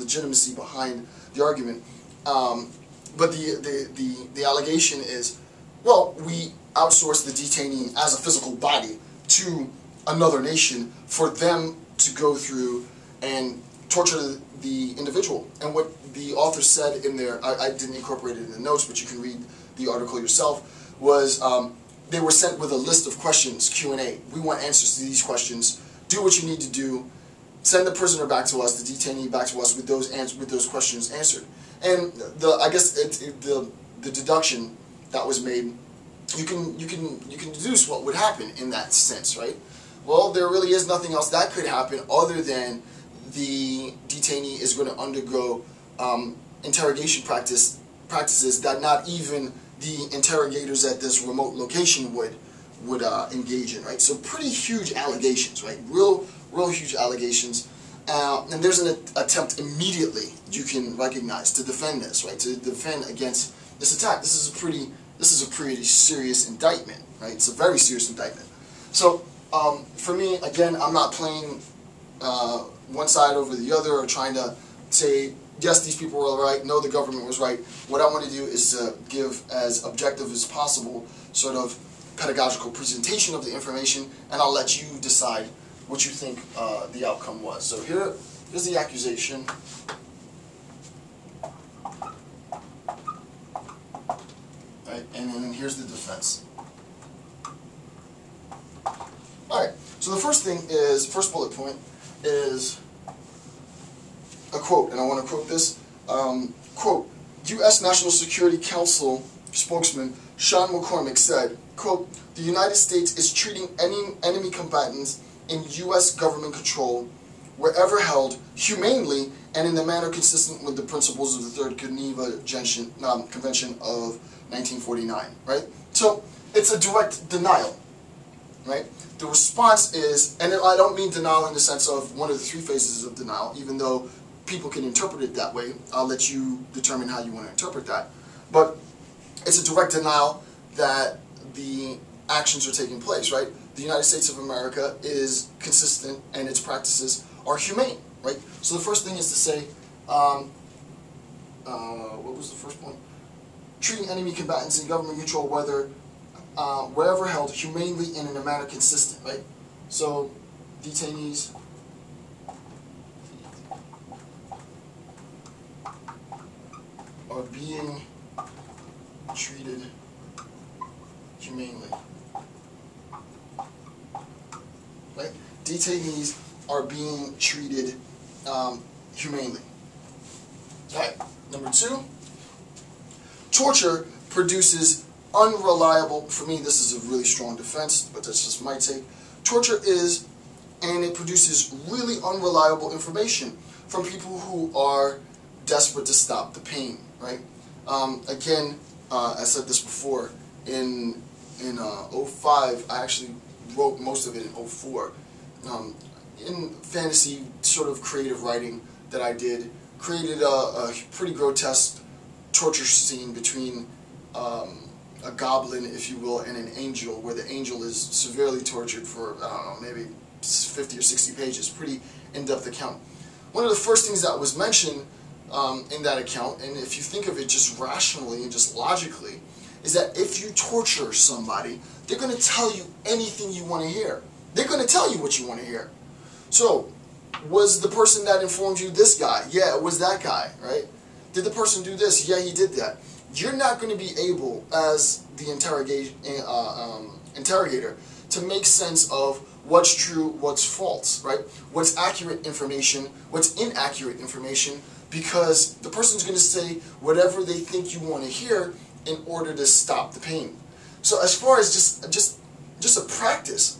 legitimacy behind the argument. But the allegation is, well, we outsource the detainee as a physical body to another nation for them to go through and torture the individual. And what the author said in there, I didn't incorporate it in the notes, but you can read the article yourself, was they were sent with a list of questions, Q&A. We want answers to these questions. Do what you need to do. Send the prisoner back to us, the detainee back to us with those questions answered. And I guess the deduction that was made, you can deduce what would happen in that sense, right? Well, there really is nothing else that could happen other than the detainee is going to undergo interrogation practices that not even the interrogators at this remote location would engage in, right? So pretty huge allegations, right? Real huge allegations. And there's an attempt immediately, you can recognize, to defend this, right? To defend against this attack. This is a pretty serious indictment, right? It's a very serious indictment. So for me, again, I'm not playing one side over the other or trying to say, yes, these people were right, no, the government was right. What I want to do is to give as objective as possible sort of pedagogical presentation of the information, and I'll let you decide what you think the outcome was. So here's the accusation. Right, and then here's the defense. Alright, so the first bullet point is a quote, and I want to quote this. Quote, U.S. National Security Council spokesman Sean McCormick said, quote, the United States is treating any enemy combatants in U.S. government control, wherever held, humanely and in the manner consistent with the principles of the Third Geneva Convention of 1949, right? So it's a direct denial, right? The response is, and I don't mean denial in the sense of one of the three phases of denial, even though people can interpret it that way. I'll let you determine how you want to interpret that. But it's a direct denial that the actions are taking place, right? The United States of America is consistent and its practices are humane, right? So the first thing is to say, what was the first point? Treating enemy combatants in government control, wherever held, humanely and in a manner consistent, right? So detainees are being treated humanely. Right? Detainees are being treated humanely. Right. Number two, torture produces unreliable, for me this is a really strong defense, but that's just my take. Torture is, and it produces really unreliable information from people who are desperate to stop the pain, right? Again, I said this before, in 05, I actually wrote most of it in 04. In fantasy sort of creative writing that I did, created a pretty grotesque torture scene between a goblin, if you will, and an angel, where the angel is severely tortured for, I don't know, maybe 50 or 60 pages, pretty in-depth account. One of the first things that was mentioned in that account, and if you think of it just rationally and just logically, is that if you torture somebody, they're going to tell you anything you want to hear. They're going to tell you what you want to hear. So, was the person that informed you this guy? Yeah, it was that guy, right? Did the person do this? Yeah, he did that. You're not going to be able, as the interrogator, to make sense of what's true, what's false, right? What's accurate information, what's inaccurate information, because the person's going to say whatever they think you want to hear in order to stop the pain. So as far as just a practice,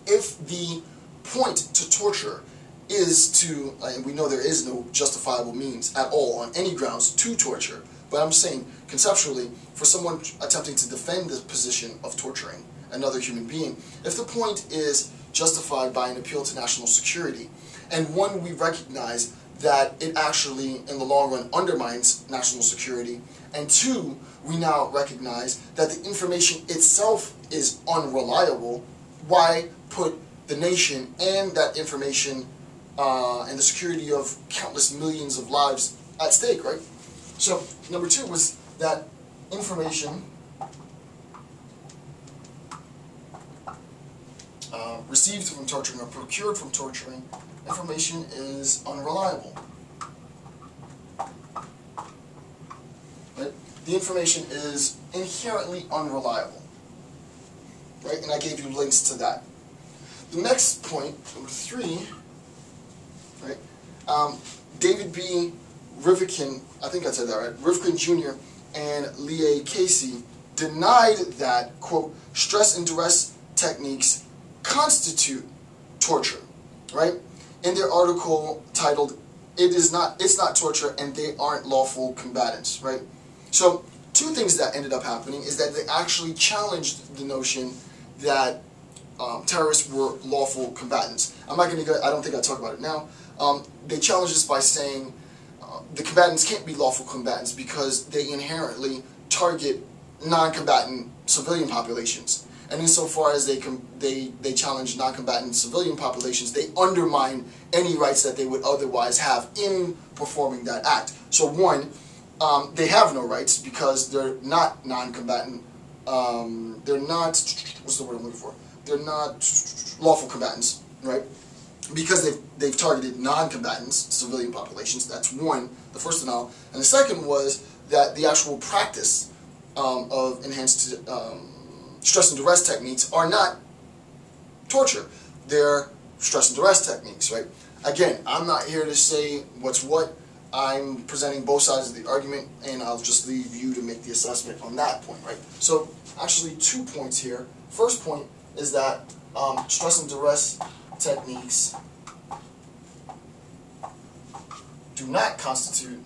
if the point to torture is to, and we know there is no justifiable means at all on any grounds to torture, but I'm saying conceptually, for someone attempting to defend the position of torturing another human being, if the point is justified by an appeal to national security, and one, we recognize that it actually, in the long run, undermines national security, and two, we now recognize that the information itself is unreliable, why put the nation and that information and the security of countless millions of lives at stake, right? So number two was that information received from torturing or procured from torturing information is unreliable. Right? The information is inherently unreliable. Right? And I gave you links to that. The next point, number three, right? David B. Rivkin, I think I said that right, Rivkin Jr. and Leah Casey denied that, quote, stress and duress techniques constitute torture, right? In their article titled, it's not torture and they aren't lawful combatants, right? So two things that ended up happening is that they actually challenged the notion that terrorists were lawful combatants. I'm not going to I don't think I'll talk about it now. They challenged this by saying the combatants can't be lawful combatants because they inherently target non-combatant civilian populations. And insofar as they challenge non-combatant civilian populations, they undermine any rights that they would otherwise have in performing that act. So one, they have no rights because they're not non-combatant. They're not, what's the word I'm looking for? They're not lawful combatants, right? Because they've targeted non-combatants, civilian populations. That's one, the first denial. And the second was that the actual practice of enhanced stress and duress techniques are not torture. They're stress and duress techniques, right? Again, I'm not here to say what's what. I'm presenting both sides of the argument, and I'll just leave you to make the assessment on that point, right? So, actually 2 points here. First point is that stress and duress techniques do not constitute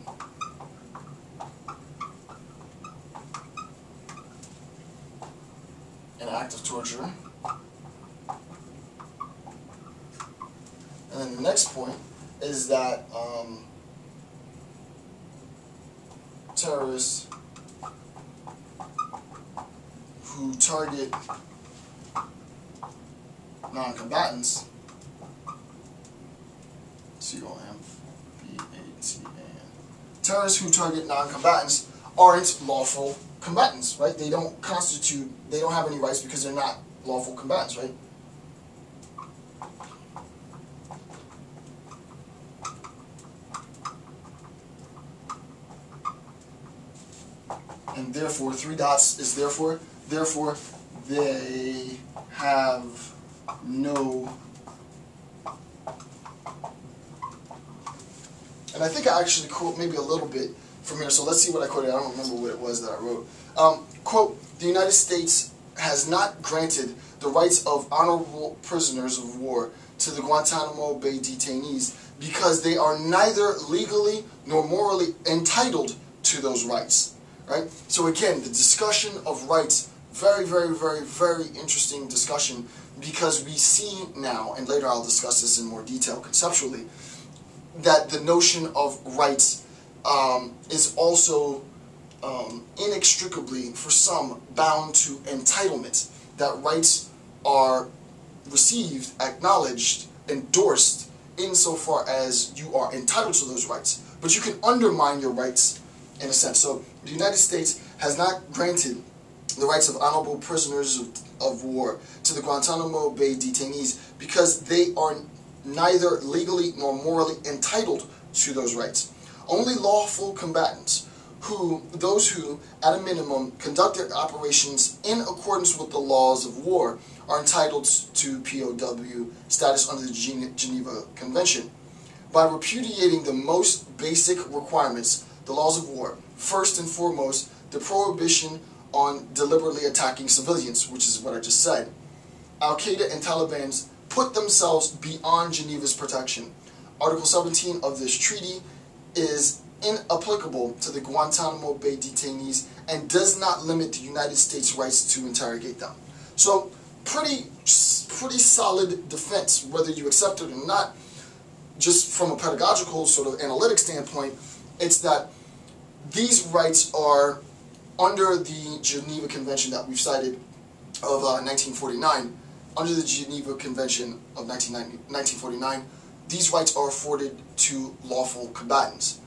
an act of torture. And then the next point is that terrorists who target non-combatants, terrorists who target non-combatants aren't lawful combatants, right? They don't have any rights because they're not lawful combatants, right? And therefore, 3 dots is therefore they have no, and I think I actually quote maybe a little bit from here, so let's see what I quoted. I don't remember what it was that I wrote. Quote, the United States has not granted the rights of honorable prisoners of war to the Guantanamo Bay detainees because they are neither legally nor morally entitled to those rights. Right? So again, the discussion of rights, very, very, very, very interesting discussion, because we see now, and later I'll discuss this in more detail conceptually, that the notion of rights is also inextricably, for some, bound to entitlement. That rights are received, acknowledged, endorsed, insofar as you are entitled to those rights. But you can undermine your rights in a sense. So the United States has not granted the rights of honorable prisoners of war to the Guantanamo Bay detainees because they are neither legally nor morally entitled to those rights. Only lawful combatants, those who, at a minimum, conduct their operations in accordance with the laws of war, are entitled to POW status under the Geneva Convention. By repudiating the most basic requirements, the laws of war, first and foremost, the prohibition on deliberately attacking civilians, which is what I just said, Al-Qaeda and Taliban put themselves beyond Geneva's protection. Article 17 of this treaty is inapplicable to the Guantanamo Bay detainees and does not limit the United States' rights to interrogate them. So, pretty solid defense, whether you accept it or not. Just from a pedagogical sort of analytic standpoint, it's that these rights are under the Geneva Convention that we've cited of 1949. Under the Geneva Convention of 1949, these rights are afforded to lawful combatants.